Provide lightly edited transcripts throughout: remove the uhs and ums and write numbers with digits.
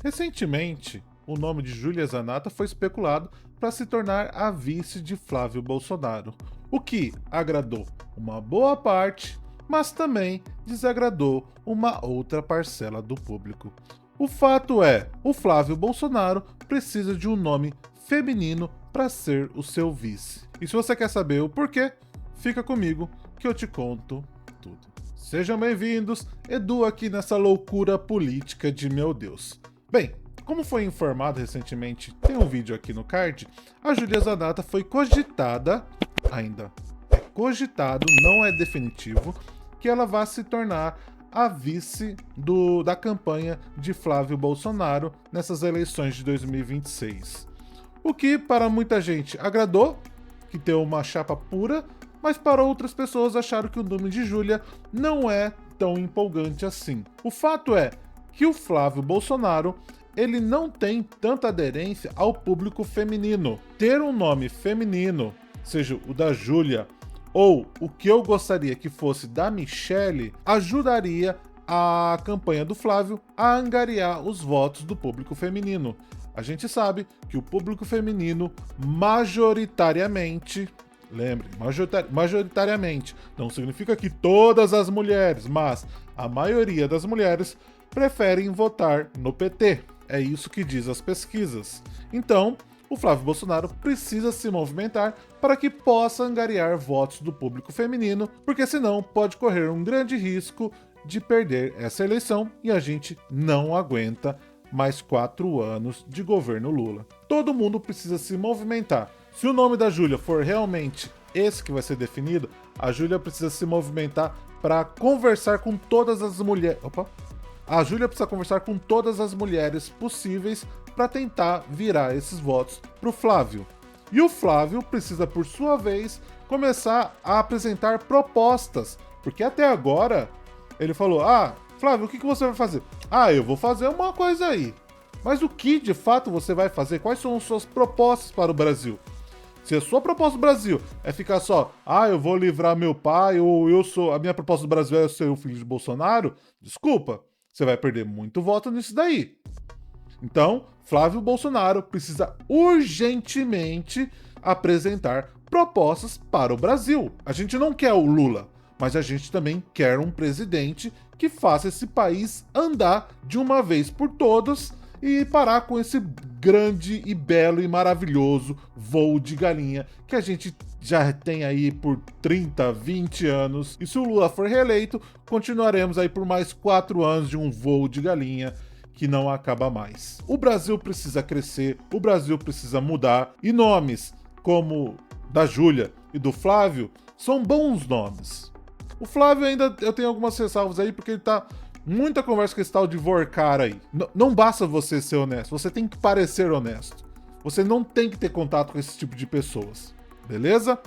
Recentemente, o nome de Júlia Zanata foi especulado para se tornar a vice de Flávio Bolsonaro, o que agradou uma boa parte, mas também desagradou uma outra parcela do público. O fato é, o Flávio Bolsonaro precisa de um nome feminino para ser o seu vice. E se você quer saber o porquê, fica comigo que eu te conto tudo. Sejam bem-vindos, Edu aqui nessa loucura política de meu Deus. Bem, como foi informado recentemente, tem um vídeo aqui no card, a Júlia Zanata foi cogitada, ainda é cogitado, não é definitivo, que ela vá se tornar a vice da campanha de Flávio Bolsonaro nessas eleições de 2026. O que para muita gente agradou, que tem uma chapa pura, mas para outras pessoas acharam que o nome de Júlia não é tão empolgante assim. O fato é que o Flávio Bolsonaro ele não tem tanta aderência ao público feminino. Ter um nome feminino, seja o da Júlia ou o que eu gostaria que fosse da Michelle, ajudaria a campanha do Flávio a angariar os votos do público feminino. A gente sabe que o público feminino majoritariamente, lembre, majoritariamente, não significa que todas as mulheres, mas a maioria das mulheres preferem votar no PT. É isso que diz as pesquisas. Então, o Flávio Bolsonaro precisa se movimentar para que possa angariar votos do público feminino, porque senão pode correr um grande risco de perder essa eleição e a gente não aguenta mais 4 anos de governo Lula. Todo mundo precisa se movimentar. Se o nome da Júlia for realmente esse que vai ser definido, a Júlia precisa se movimentar para conversar com todas as mulheres. A Júlia precisa conversar com todas as mulheres possíveis para tentar virar esses votos para o Flávio. E o Flávio precisa, por sua vez, começar a apresentar propostas, porque até agora ele falou: Ah, Flávio, o que você vai fazer? Ah, eu vou fazer uma coisa aí. Mas o que de fato você vai fazer? Quais são as suas propostas para o Brasil? Se a sua proposta do Brasil é ficar só, eu vou livrar meu pai, ou a minha proposta do Brasil é ser o filho de Bolsonaro, desculpa, você vai perder muito voto nisso daí. Então, Flávio Bolsonaro precisa urgentemente apresentar propostas para o Brasil. A gente não quer o Lula, mas a gente também quer um presidente que faça esse país andar de uma vez por todas e parar com esse grande e belo e maravilhoso voo de galinha que a gente já tem aí por 30, 20 anos. E se o Lula for reeleito, continuaremos aí por mais 4 anos de um voo de galinha que não acaba mais. O Brasil precisa crescer, o Brasil precisa mudar, e nomes como da Júlia e do Flávio são bons nomes. O Flávio ainda eu tenho algumas ressalvas aí, porque ele tá muita conversa com esse tal de Vorcar aí. Não basta você ser honesto, você tem que parecer honesto. Você não tem que ter contato com esse tipo de pessoas, beleza?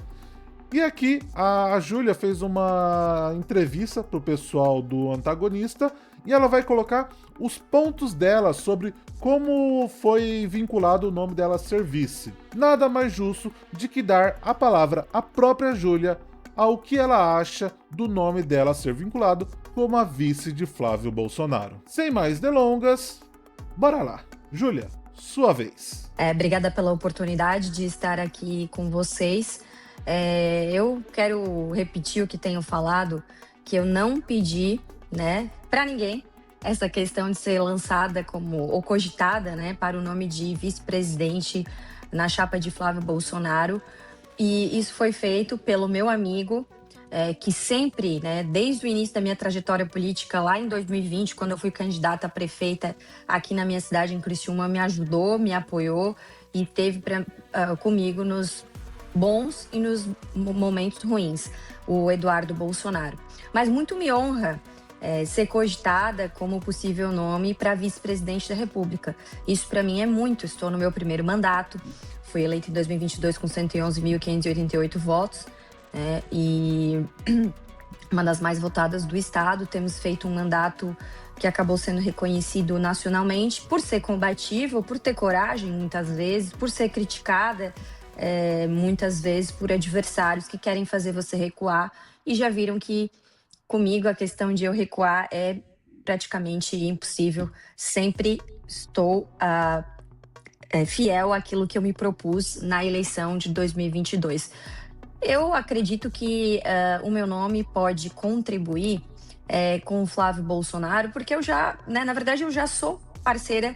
E aqui a Júlia fez uma entrevista pro pessoal do Antagonista e ela vai colocar os pontos dela sobre como foi vinculado o nome dela a ser vice. Nada mais justo de que dar a palavra à própria Júlia ao que ela acha do nome dela ser vinculado como a vice de Flávio Bolsonaro. Sem mais delongas, bora lá. Júlia, sua vez. Obrigada pela oportunidade de estar aqui com vocês. Eu quero repetir o que tenho falado, que eu não pedi, né, para ninguém essa questão de ser lançada ou cogitada, né, para o nome de vice-presidente na chapa de Flávio Bolsonaro. E isso foi feito pelo meu amigo, que sempre, né, desde o início da minha trajetória política, lá em 2020, quando eu fui candidata a prefeita aqui na minha cidade, em Criciúma, me ajudou, me apoiou e esteve comigo nos bons e nos momentos ruins, o Eduardo Bolsonaro. Mas muito me honra ser cogitada como possível nome para vice-presidente da República. Isso para mim é muito. Estou no meu primeiro mandato, fui eleita em 2022 com 111.588 votos, e uma das mais votadas do estado. Temos feito um mandato que acabou sendo reconhecido nacionalmente por ser combativo, por ter coragem muitas vezes, por ser criticada muitas vezes por adversários que querem fazer você recuar, e já viram que comigo a questão de eu recuar é praticamente impossível. Sempre estou fiel àquilo que eu me propus na eleição de 2022. Eu acredito que o meu nome pode contribuir com o Flávio Bolsonaro, porque eu já, né, na verdade, eu já sou parceira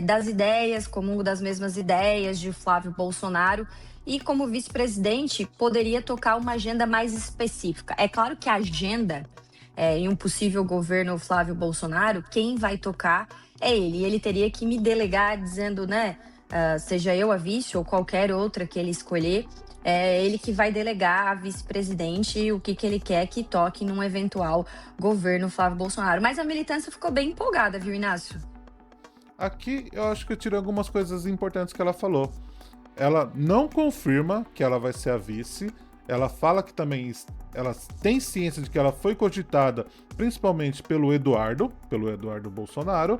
das ideias, comungo das mesmas ideias de Flávio Bolsonaro, e como vice-presidente poderia tocar uma agenda mais específica. É claro que a agenda em um possível governo Flávio Bolsonaro, quem vai tocar é ele. E ele teria que me delegar dizendo, né, seja eu a vice ou qualquer outra que ele escolher, é ele que vai delegar a vice-presidente o que ele quer que toque num eventual governo Flávio Bolsonaro. Mas a militância ficou bem empolgada, viu, Inácio? Aqui eu acho que eu tirei algumas coisas importantes que ela falou. Ela não confirma que ela vai ser a vice. Ela fala que também ela tem ciência de que ela foi cogitada principalmente pelo Eduardo Bolsonaro,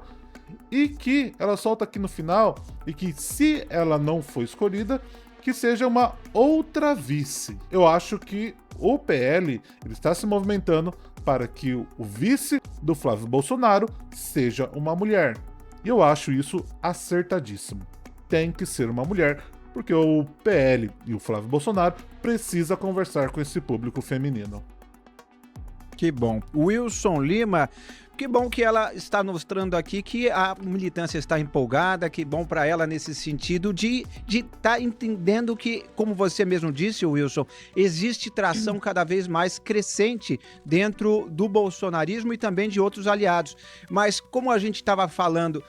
e que ela solta aqui no final e que se ela não for escolhida, que seja uma outra vice. Eu acho que o PL ele está se movimentando para que o vice do Flávio Bolsonaro seja uma mulher. E eu acho isso acertadíssimo. Tem que ser uma mulher, porque o PL e o Flávio Bolsonaro precisa conversar com esse público feminino. Que bom. Wilson Lima, que bom que ela está mostrando aqui que a militância está empolgada, que bom para ela nesse sentido de estar entendendo que, como você mesmo disse, Wilson, existe tração cada vez mais crescente dentro do bolsonarismo e também de outros aliados. Mas como a gente estava falando,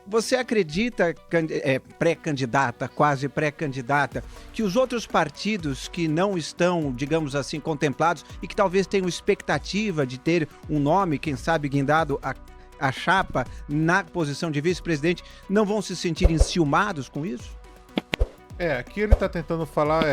você acredita, pré-candidata, quase pré-candidata, que os outros partidos que não estão, digamos assim, contemplados e que talvez tenham expectativa de ter um nome, quem sabe, guindado a chapa na posição de vice-presidente, não vão se sentir enciumados com isso? Aqui ele tá tentando falar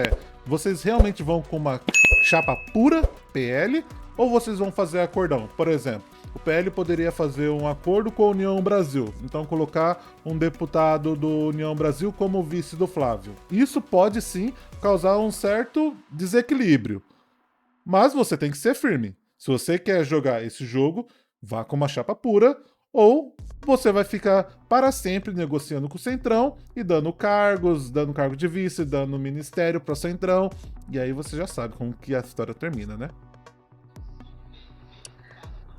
vocês realmente vão com uma chapa pura, PL, ou vocês vão fazer acordão? Por exemplo, o PL poderia fazer um acordo com a União Brasil, então colocar um deputado do União Brasil como vice do Flávio. Isso pode sim causar um certo desequilíbrio, mas você tem que ser firme. Se você quer jogar esse jogo, vá com uma chapa pura, ou você vai ficar para sempre negociando com o Centrão e dando cargos, dando cargo de vice, dando ministério para o Centrão, e aí você já sabe como que a história termina, né?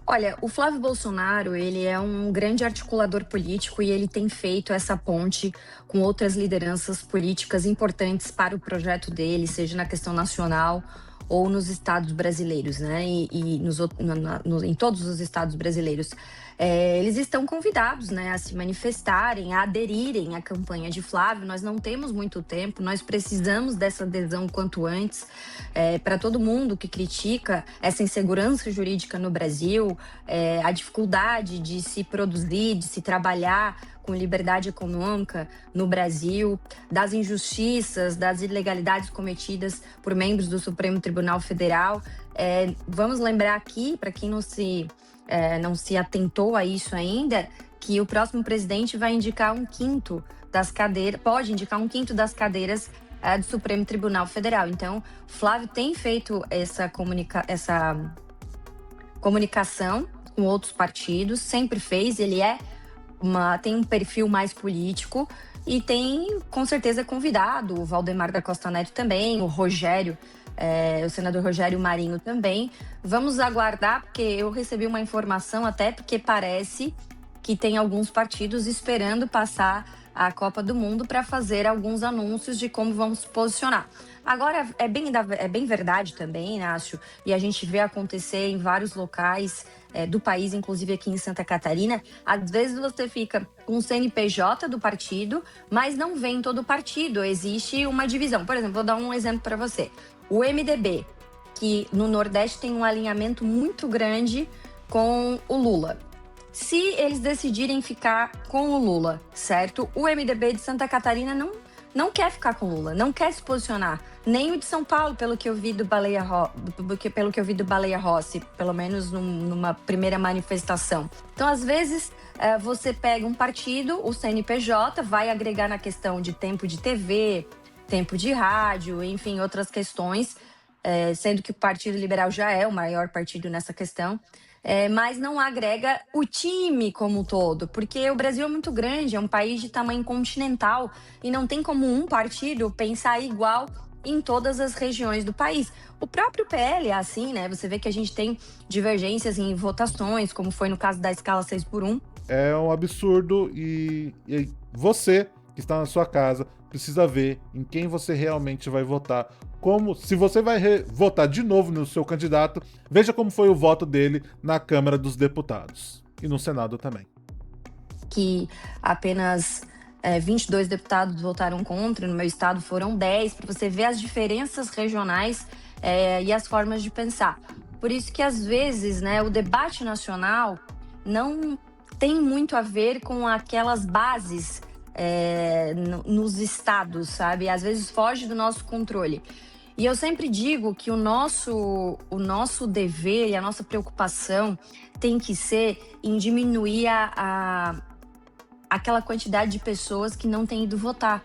Olha, o Flávio Bolsonaro, ele é um grande articulador político e ele tem feito essa ponte com outras lideranças políticas importantes para o projeto dele, seja na questão nacional ou nos estados brasileiros, né? Em todos os estados brasileiros. Eles estão convidados, né, a se manifestarem, a aderirem à campanha de Flávio. Nós não temos muito tempo, nós precisamos dessa adesão quanto antes. Para todo mundo que critica essa insegurança jurídica no Brasil, a dificuldade de se produzir, de se trabalhar com liberdade econômica no Brasil, das injustiças, das ilegalidades cometidas por membros do Supremo Tribunal Federal. Vamos lembrar aqui, para quem não se atentou a isso ainda, que o próximo presidente vai indicar um quinto das cadeiras, pode indicar um quinto das cadeiras do Supremo Tribunal Federal. Então, Flávio tem feito essa comunicação com outros partidos, sempre fez, ele tem um perfil mais político e tem, com certeza, convidado o Valdemar da Costa Neto também, o Rogério, o senador Rogério Marinho também. Vamos aguardar, porque eu recebi uma informação até porque parece que tem alguns partidos esperando passar a Copa do Mundo para fazer alguns anúncios de como vão se posicionar. Agora, é bem verdade também, Inácio, e a gente vê acontecer em vários locais do país, inclusive aqui em Santa Catarina. Às vezes você fica com o CNPJ do partido, mas não vem todo o partido, existe uma divisão. Por exemplo, vou dar um exemplo para você. O MDB, que no Nordeste tem um alinhamento muito grande com o Lula. Se eles decidirem ficar com o Lula, certo? O MDB de Santa Catarina não quer ficar com o Lula, não quer se posicionar. Nem o de São Paulo, pelo que eu vi do Baleia Rossi, pelo menos numa primeira manifestação. Então, às vezes, você pega um partido, o CNPJ, vai agregar na questão de tempo de TV, tempo de rádio, enfim, outras questões, sendo que o Partido Liberal já é o maior partido nessa questão. mas não agrega o time como um todo, porque o Brasil é muito grande, é um país de tamanho continental e não tem como um partido pensar igual em todas as regiões do país. O próprio PL é assim, né? Você vê que a gente tem divergências em votações, como foi no caso da escala 6x1. É um absurdo e você que está na sua casa precisa ver em quem você realmente vai votar. Se você vai votar de novo no seu candidato, veja como foi o voto dele na Câmara dos Deputados e no Senado também. Que apenas 22 deputados votaram contra, no meu estado foram 10, para você ver as diferenças regionais e as formas de pensar. Por isso que, às vezes, né, o debate nacional não tem muito a ver com aquelas bases nos estados, sabe? Às vezes foge do nosso controle. E eu sempre digo que o nosso dever e a nossa preocupação tem que ser em diminuir aquela quantidade de pessoas que não têm ido votar.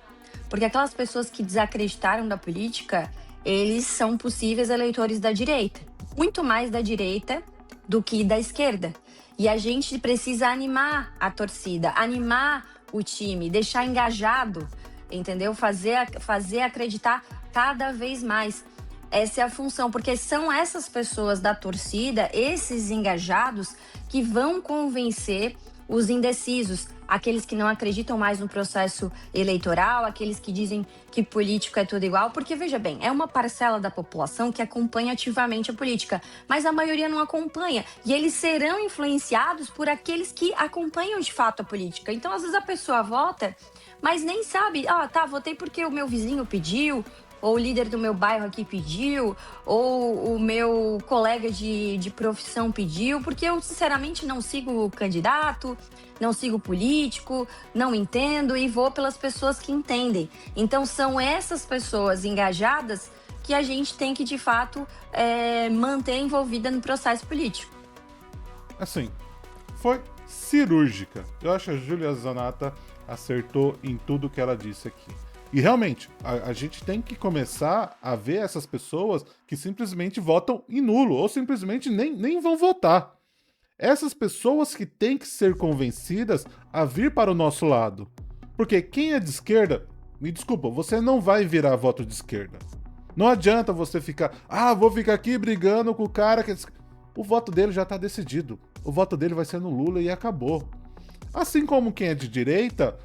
Porque aquelas pessoas que desacreditaram da política, eles são possíveis eleitores da direita. Muito mais da direita do que da esquerda. E a gente precisa animar a torcida, animar o time, deixar engajado, entendeu? Fazer acreditar cada vez mais. Essa é a função, porque são essas pessoas da torcida, esses engajados, que vão convencer os indecisos, aqueles que não acreditam mais no processo eleitoral, aqueles que dizem que político é tudo igual, porque, veja bem, é uma parcela da população que acompanha ativamente a política, mas a maioria não acompanha, e eles serão influenciados por aqueles que acompanham de fato a política. Então, às vezes a pessoa vota, mas nem sabe, votei porque o meu vizinho pediu, ou o líder do meu bairro aqui pediu, ou o meu colega de profissão pediu, porque eu, sinceramente, não sigo o candidato, não sigo o político, não entendo e vou pelas pessoas que entendem. Então, são essas pessoas engajadas que a gente tem que, de fato, manter envolvida no processo político. Assim, foi cirúrgica. Eu acho que a Júlia Zanata acertou em tudo que ela disse aqui. E realmente, a gente tem que começar a ver essas pessoas que simplesmente votam em nulo, ou simplesmente nem vão votar. Essas pessoas que têm que ser convencidas a vir para o nosso lado. Porque quem é de esquerda, me desculpa, você não vai virar voto de esquerda. Não adianta você ficar, vou ficar aqui brigando com o cara que... O voto dele já está decidido. O voto dele vai ser no Lula e acabou. Assim como quem é de direita...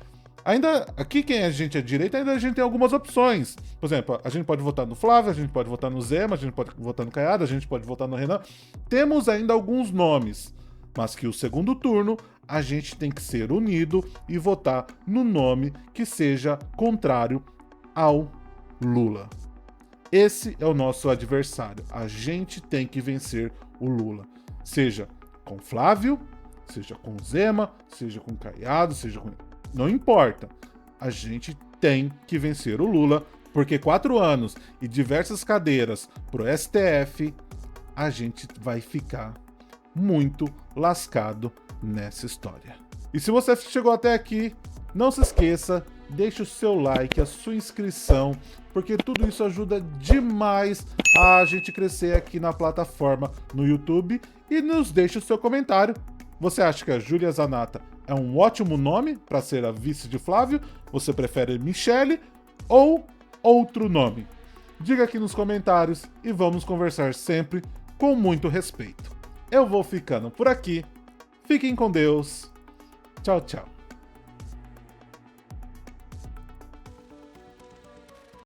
Ainda, aqui quem a gente é direita, ainda a gente tem algumas opções. Por exemplo, a gente pode votar no Flávio, a gente pode votar no Zema, a gente pode votar no Caiado, a gente pode votar no Renan. Temos ainda alguns nomes, mas que o segundo turno a gente tem que ser unido e votar no nome que seja contrário ao Lula. Esse é o nosso adversário. A gente tem que vencer o Lula. Seja com Flávio, seja com Zema, seja com Caiado, seja com... Não importa. A gente tem que vencer o Lula, porque 4 anos e diversas cadeiras pro STF, a gente vai ficar muito lascado nessa história. E se você chegou até aqui, não se esqueça, deixe o seu like, a sua inscrição, porque tudo isso ajuda demais a gente crescer aqui na plataforma no YouTube, e nos deixe o seu comentário. Você acha que a Júlia Zanata é um ótimo nome para ser a vice de Flávio? Você prefere Michele ou outro nome? Diga aqui nos comentários e vamos conversar sempre com muito respeito. Eu vou ficando por aqui. Fiquem com Deus. Tchau, tchau.